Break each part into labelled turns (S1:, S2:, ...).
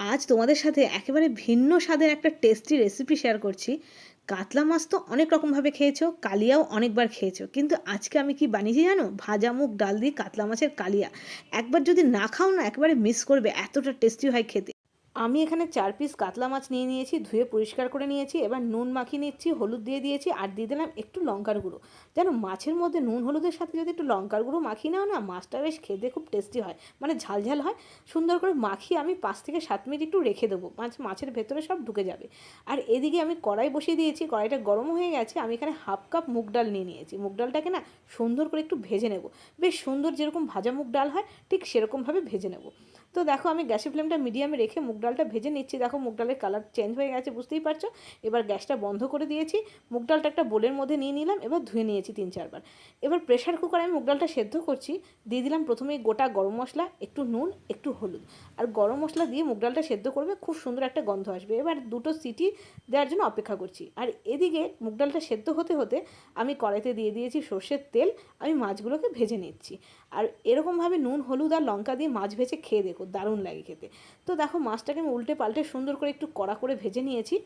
S1: আজ তোমাদের সাথে একেবারে ভিন্ন স্বাদের একটা টেস্টি রেসিপি শেয়ার করছি। কাতলা মাছ তো অনেক রকমভাবে খেয়েছো, কালিয়াও অনেকবার খেয়েছো, কিন্তু আজকে আমি কি বানিয়েছি জানো? ভাজা মুগ ডাল দিয়ে কাতলা মাছের কালিয়া। একবার যদি না খাও না একেবারে মিস করবে, এতটা টেস্টি হয় খেতে। আমি এখানে 4 পিস কাতলা মাছ নিয়ে নিয়েছি, ধুয়ে পরিষ্কার করে নিয়েছি। এবার নুন মাখিয়ে নিচ্ছি, হলুদ দিয়ে দিয়েছি আর দিয়ে দিলাম একটু লঙ্কার গুঁড়ো। যেন মাছের মধ্যে নুন হলুদের সাথে যদি একটু লঙ্কার গুঁড়ো মাখিয়ে নাও না, মাছটা বেশ খেতে খুব টেস্টি হয়, মানে ঝালঝাল হয়। সুন্দর করে মাখিয়ে আমি 5 থেকে 7 মিনিট একটু রেখে দেবো, মাছের ভেতরে সব ঢুকে যাবে। আর এদিকে আমি কড়াই বসিয়ে দিয়েছি, কড়াইটা গরম হয়ে গেছে। আমি এখানে হাফ কাপ মুগ ডাল নিয়ে নিয়েছি। মুগ ডালটাকে না সুন্দর করে একটু ভেজে নেব, বেশ সুন্দর, যেরকম ভাজা মুগ ডাল হয় ঠিক সেরকমভাবে ভেজে নেব। তো দেখো আমি গ্যাসের ফ্লেমটা মিডিয়ামে রেখে মুগ ডালটা ভেজে নিচ্ছি। দেখো মুগ ডালের কালার চেঞ্জ হয়ে গেছে, বুঝতেই পারছো। এবার গ্যাসটা বন্ধ করে দিয়েছি, মুগ ডালটা একটা বোলের মধ্যে নিয়ে নিলাম। এবার ধুয়ে নিয়েছি 3-4 বার। এবার প্রেশার কুকারে আমি মুগ ডালটা সেদ্ধ করছি। দিয়ে দিলাম প্রথমেই গোটা গরম মশলা, একটু নুন, একটু হলুদ আর গরম মশলা দিয়ে মুগ ডালটা সেদ্ধ করবে, খুব সুন্দর একটা গন্ধ আসবে। এবার 2টো সিটি দেওয়ার জন্য অপেক্ষা করছি। আর এদিকে মুগ ডালটা সেদ্ধ হতে হতে আমি কড়াইতে দিয়ে দিয়েছি সর্ষের তেল। আমি মাছগুলোকে ভেজে নিচ্ছি। আর এরকমভাবে নুন হলুদ আর লঙ্কা দিয়ে মাছ ভেজে খেয়ে দেখো, দারুণ লাগে খেতে। তো দেখো মাছটাকে আমি উল্টে পাল্টে সুন্দর করে একটু কড়া করে ভেজে নিয়েছি।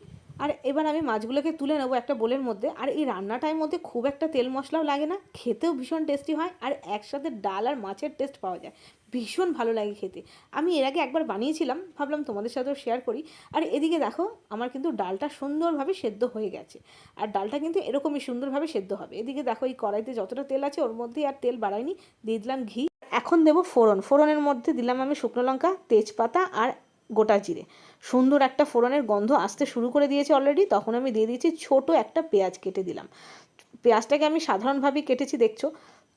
S1: আর এবার আমি মাছগুলোকে তুলে নেবো একটা বোলের মধ্যে। আর এই রান্নাটার মধ্যে খুব একটা তেল মশলাও লাগে না, খেতেও ভীষণ টেস্টি হয়। আর একসাথে ডাল আর মাছের টেস্ট পাওয়া যায়, ভীষণ ভালো লাগে খেতে। আমি এর আগে একবার বানিয়েছিলাম, ভাবলাম তোমাদের সাথেও শেয়ার করি। আর এদিকে দেখো আমার কিন্তু ডালটা সুন্দরভাবে সেদ্ধ হয়ে গেছে। আর ডালটা কিন্তু এরকমই সুন্দরভাবে সেদ্ধ হবে। এদিকে দেখো এই কড়াইতে যতটা তেল আছে ওর মধ্যে আর তেল বাড়াইনি, দিয়ে দিলাম ঘি। এখন দেবো ফোড়ন। ফোড়নের মধ্যে দিলাম আমি শুকনো লঙ্কা, তেজপাতা আর গোটা জিরে। সুন্দর একটা ফোড়নের গন্ধ আসতে শুরু করে দিয়েছে অলরেডি। তখন আমি দিয়ে দিয়েছি ছোট একটা পেঁয়াজ কেটে দিলাম। পেঁয়াজটাকে আমি সাধারণভাবেই কেটেছি, দেখছো।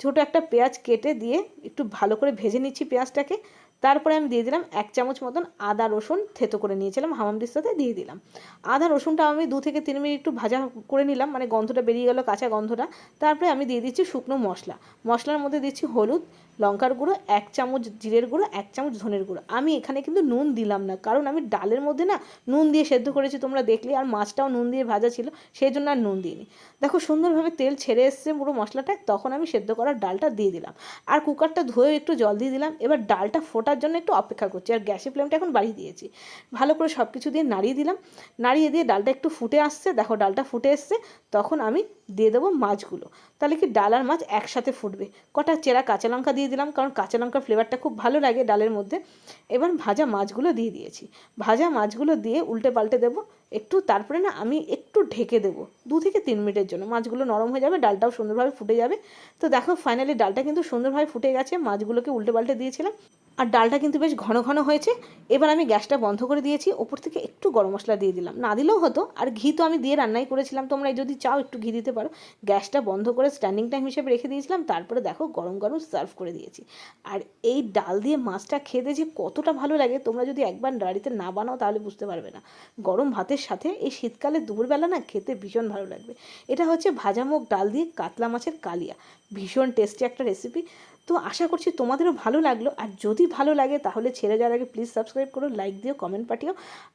S1: ছোট একটা পেঁয়াজ কেটে দিয়ে একটু ভালো করে ভেজে নিচ্ছি পেঁয়াজটাকে। তারপরে আমি দিয়ে দিলাম 1 চামচ মতন আদা রসুন থেতো করে নিয়েছিলাম, হামামদিস্তাতে দিয়ে দিলাম। আদা রসুনটা আমি 2 থেকে 3 মিনিট একটু ভাজা করে নিলাম, মানে গন্ধটা বেরিয়ে গেল, কাঁচা গন্ধটা। তারপরে আমি দিয়ে দিচ্ছি শুকনো মশলা। মশলার মধ্যে দিচ্ছি হলুদ, লঙ্কার গুঁড়ো, 1 চামচ জিরের গুঁড়ো, 1 চামচ ধনের গুঁড়ো। আমি এখানে কিন্তু নুন দিলাম না, কারণ আমি ডালের মধ্যে না নুন দিয়ে সেদ্ধ করেছি, তোমরা দেখলে। আর মাছটাও নুন দিয়ে ভাজা ছিল, সেই জন্য আর নুন দিইনি। দেখো সুন্দরভাবে তেল ছেড়ে এসছে পুরো মশলাটায়, তখন আমি সেদ্ধ করার ডালটা দিয়ে দিলাম। আর কুকারটা ধুয়ে একটু জল দিয়ে দিলাম। এবার ডালটা ফোটার জন্য একটু অপেক্ষা করছি। আর গ্যাসের ফ্লেমটা এখন বাড়িয়ে দিয়েছি। ভালো করে সব কিছু দিয়ে নাড়িয়ে দিলাম। নাড়িয়ে দিয়ে ডালটা একটু ফুটে আসছে, দেখো ডালটা ফুটে এসছে। তখন আমি দিয়ে দেবো মাছগুলো। তাহলে কি ডাল আর মাছ একসাথে ফুটবে। কটা চেরা কাঁচা লঙ্কা দিয়ে দিলাম, কারণ কাঁচা লঙ্কার ফ্লেভারটা খুব ভালো লাগে ডালের মধ্যে। এবার ভাজা মাছগুলো দিয়ে দিয়েছি। ভাজা মাছগুলো দিয়ে উল্টে পাল্টে দেবো একটু। তারপরে না আমি একটু ঢেকে দেবো 2 থেকে 3 মিনিটের জন্য। মাছগুলো নরম হয়ে যাবে, ডালটাও সুন্দরভাবে ফুটে যাবে। তো দেখো ফাইনালি ডালটা কিন্তু সুন্দরভাবে ফুটে গেছে। মাছগুলোকে উল্টে পাল্টে দিয়েছিলাম, আর ডালটা কিন্তু বেশ ঘন ঘন হয়েছে। এবার আমি গ্যাসটা বন্ধ করে দিয়েছি, ওপর থেকে একটু গরম মশলা দিয়ে দিলাম, না দিলেও হতো। আর ঘি তো আমি দিয়ে রান্নাই করেছিলাম, তোমরা যদি চাও একটু ঘি দিতে পারো। গ্যাসটা বন্ধ করে স্ট্যান্ডিং টাইম হিসেবে রেখে দিয়েছিলাম। তারপরে দেখো গরম গরম সার্ভ করে দিয়েছি। আর এই ডাল দিয়ে মাছটা খেতে যে কতটা ভালো লাগে, তোমরা যদি একবার বাড়িতে না বানাও তাহলে বুঝতে পারবে না। গরম ভাতের সাথে এই শীতকালে দুপুরবেলা না খেতে ভীষণ ভালো লাগবে। এটা হচ্ছে ভাজা মুগ ডাল দিয়ে কাতলা মাছের কালিয়া, ভীষণ টেস্টি একটা রেসিপি। তো আশা করছি তোমাদেরও ভালো লাগলো। আর যদি ভালো লাগে তাহলে ছেড়ে যাওয়ার আগে প্লিজ সাবস্ক্রাইব করো, লাইক দিও, কমেন্ট পাঠিও,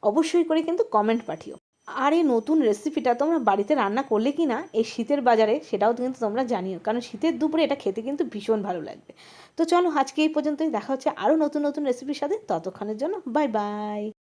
S1: অবশ্যই করে কিন্তু কমেন্ট পাঠিও। আর এই নতুন রেসিপিটা তোমরা বাড়িতে রান্না করলে কি না এই শীতের বাজারে, সেটাও কিন্তু তোমরা জানিও, কারণ শীতের দুপুরে এটা খেতে কিন্তু ভীষণ ভালো লাগবে। তো চলো আজকে এই পর্যন্তই, দেখা হচ্ছে আরও নতুন নতুন রেসিপির সাথে। ততক্ষণের জন্য বাই বাই।